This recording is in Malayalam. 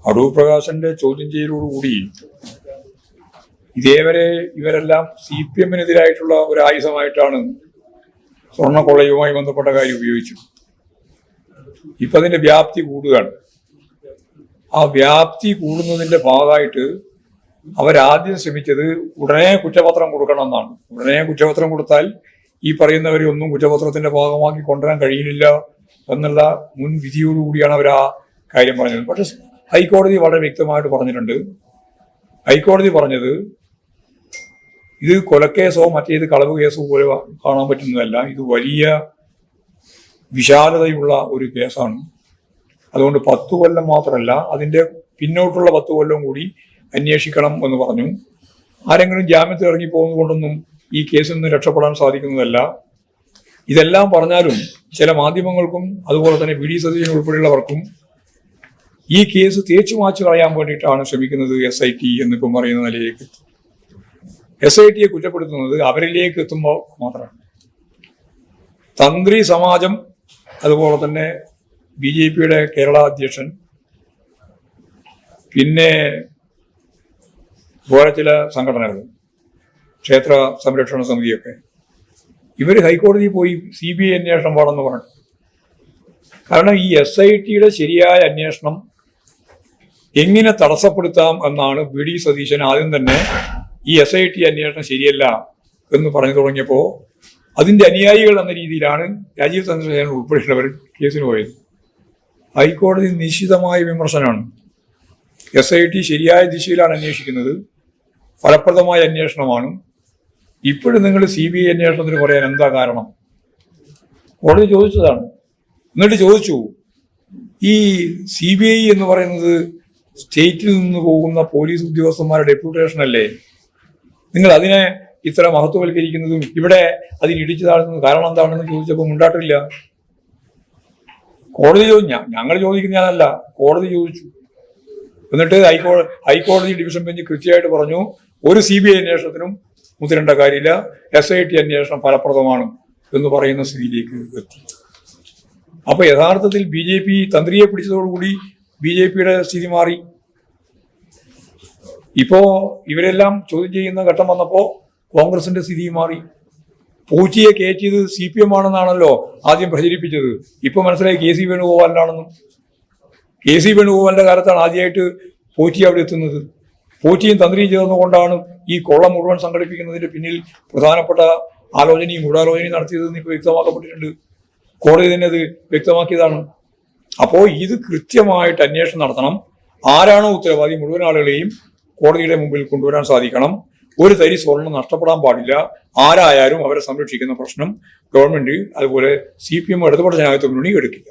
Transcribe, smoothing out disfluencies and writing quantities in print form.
അടൂർ പ്രകാശന്റെ ചോദ്യം ചെയ്യലോടുകൂടി ഇതേവരെ ഇവരെല്ലാം CPM-നെതിരായിട്ടുള്ള ഒരു ആയുധമായിട്ടാണ് സ്വർണ്ണക്കൊള്ളയുമായി ബന്ധപ്പെട്ട കാര്യം ഉപയോഗിച്ചത്. ഇപ്പൊ അതിന്റെ വ്യാപ്തി കൂടുകയാണ്. ആ വ്യാപ്തി കൂടുന്നതിന്റെ ഭാഗമായിട്ട് അവരാദ്യം ശ്രമിച്ചത് ഉടനെ കുറ്റപത്രം കൊടുക്കണം എന്നാണ്. ഉടനെ കുറ്റപത്രം കൊടുത്താൽ ഈ പറയുന്നവരെ ഒന്നും കുറ്റപത്രത്തിന്റെ ഭാഗമാക്കി കൊണ്ടുവരാൻ കഴിയില്ല എന്നുള്ള മുൻ വിധിയോടുകൂടിയാണ് അവർ ആ കാര്യം പറഞ്ഞത്. പക്ഷെ ഹൈക്കോടതി വളരെ വ്യക്തമായിട്ട് പറഞ്ഞിട്ടുണ്ട്. ഹൈക്കോടതി പറഞ്ഞത് ഇത് കൊലക്കേസോ മറ്റേത് കളവ് കേസോ പോലെ കാണാൻ പറ്റുന്നതല്ല, ഇത് വലിയ വിശാലതയുള്ള ഒരു കേസാണ്. അതുകൊണ്ട് 10 കൊല്ലം മാത്രമല്ല, അതിന്റെ പിന്നോട്ടുള്ള 10 കൊല്ലം കൂടി അന്വേഷിക്കണം എന്ന് പറഞ്ഞു. ആരെങ്കിലും ജാമ്യത്തിൽ ഇറങ്ങി പോകുന്നത് കൊണ്ടൊന്നും ഈ കേസിൽ നിന്ന് രക്ഷപ്പെടാൻ സാധിക്കുന്നതല്ല. ഇതെല്ലാം പറഞ്ഞാലും ചില മാധ്യമങ്ങൾക്കും അതുപോലെ തന്നെ VD സതീശൻ ഉൾപ്പെടെയുള്ളവർക്കും ഈ കേസ് തേച്ചു മാച്ചു കളയാൻ വേണ്ടിയിട്ടാണ് ശ്രമിക്കുന്നത് SIT എന്നിപ്പം പറയുന്ന നിലയിലേക്ക്. SITയെ കുറ്റപ്പെടുത്തുന്നത് അവരിലേക്ക് എത്തുമ്പോൾ മാത്രമാണ്. തന്ത്രി സമാജം, അതുപോലെ തന്നെ BJPയുടെ കേരള അധ്യക്ഷൻ, പിന്നെ വേറെ ചില സംഘടനകൾ, ക്ഷേത്ര സംരക്ഷണ സമിതിയൊക്കെ, ഇവർ ഹൈക്കോടതിയിൽ പോയി CBI അന്വേഷണം വേണമെന്ന് പറഞ്ഞു. കാരണം ഈ SITയുടെ ശരിയായ അന്വേഷണം എങ്ങനെ തടസ്സപ്പെടുത്താം എന്നാണ് VD സതീശൻ ആദ്യം തന്നെ ഈ SIT അന്വേഷണം ശരിയല്ല എന്ന് പറഞ്ഞു തുടങ്ങിയപ്പോൾ അതിന്റെ അനുയായികൾ എന്ന രീതിയിലാണ് രാജീവ് ചന്ദ്രശേഖരൻ ഉൾപ്പെടെയുള്ളവർ കേസിന് പോയത്. ഹൈക്കോടതി നിശ്ചിതമായ വിമർശനമാണ്. SIT ശരിയായ ദിശയിലാണ് അന്വേഷിക്കുന്നത്, ഫലപ്രദമായ അന്വേഷണമാണ്. ഇപ്പോഴും നിങ്ങൾ CBI അന്വേഷണത്തിന് പറയാൻ എന്താ കാരണം? കോടതി ചോദിച്ചതാണ്. എന്നിട്ട് ചോദിച്ചു, ഈ CBI എന്ന് പറയുന്നത് സ്റ്റേറ്റിൽ നിന്ന് പോകുന്ന പോലീസ് ഉദ്യോഗസ്ഥന്മാരുടെ ഡെപ്യൂട്ടേഷൻ അല്ലേ? നിങ്ങൾ അതിനെ ഇത്ര മഹത്വവൽക്കരിക്കുന്നതും ഇവിടെ അതിന് ഇടിച്ചു താഴുന്നതും കാരണം എന്താണെന്ന് ചോദിച്ചപ്പോൾ മുണ്ടാട്ടില്ല. കോടതി ചോദിച്ചു, ഞങ്ങൾ ചോദിക്കുന്നതല്ല, കോടതി ചോദിച്ചു. എന്നിട്ട് ഹൈക്കോടതി ഡിവിഷൻ ബെഞ്ച് കൃത്യമായിട്ട് പറഞ്ഞു, ഒരു CBI അന്വേഷണത്തിനും മുതിരേണ്ട കാര്യമില്ല, SIT അന്വേഷണം ഫലപ്രദമാണ് എന്ന് പറയുന്ന സ്ഥിതിയിലേക്ക് എത്തി. അപ്പൊ യഥാർത്ഥത്തിൽ BJP തന്ത്രിയെ പിടിച്ചതോടുകൂടി BJPയുടെ സ്ഥിതി മാറി. ഇപ്പോ ഇവരെല്ലാം ചോദ്യം ചെയ്യുന്ന ഘട്ടം വന്നപ്പോ കോൺഗ്രസിന്റെ സ്ഥിതി മാറി. പൂച്ചയെ കയറ്റിയത് CPM ആണെന്നാണല്ലോ ആദ്യം പ്രചരിപ്പിച്ചത്. ഇപ്പൊ മനസ്സിലായി KC വേണുഗോപാലിനാണെന്നും. KC വേണുഗോപാലിന്റെ കാലത്താണ് ആദ്യമായിട്ട് പൂച്ചി അവിടെ എത്തുന്നത്. പൂച്ചിയും തന്ത്രിയും ചേർന്നുകൊണ്ടാണ് ഈ കൊള്ള മുഴുവൻ സംഘടിപ്പിക്കുന്നതിന്റെ പിന്നിൽ പ്രധാനപ്പെട്ട ആലോചനയും ഗൂഢാലോചനയും നടത്തിയതെന്ന് ഇപ്പോൾ വ്യക്തമാക്കപ്പെട്ടിട്ടുണ്ട്. കോടതി തന്നെ അത് വ്യക്തമാക്കിയതാണ്. അപ്പോൾ ഇത് കൃത്യമായിട്ട് അന്വേഷണം നടത്തണം. ആരാണോ ഉത്തരവാദി മുഴുവൻ ആളുകളെയും കോടതിയുടെ മുമ്പിൽ കൊണ്ടുവരാൻ സാധിക്കണം. ഒരു തരി സ്വർണം നഷ്ടപ്പെടാൻ പാടില്ല. ആരായാലും അവരെ സംരക്ഷിക്കുന്ന പ്രശ്നം ഗവൺമെന്റ് അതുപോലെ CPM ഇടതുപക്ഷ ജനാധിപത്യ മുന്നണി എടുക്കില്ല.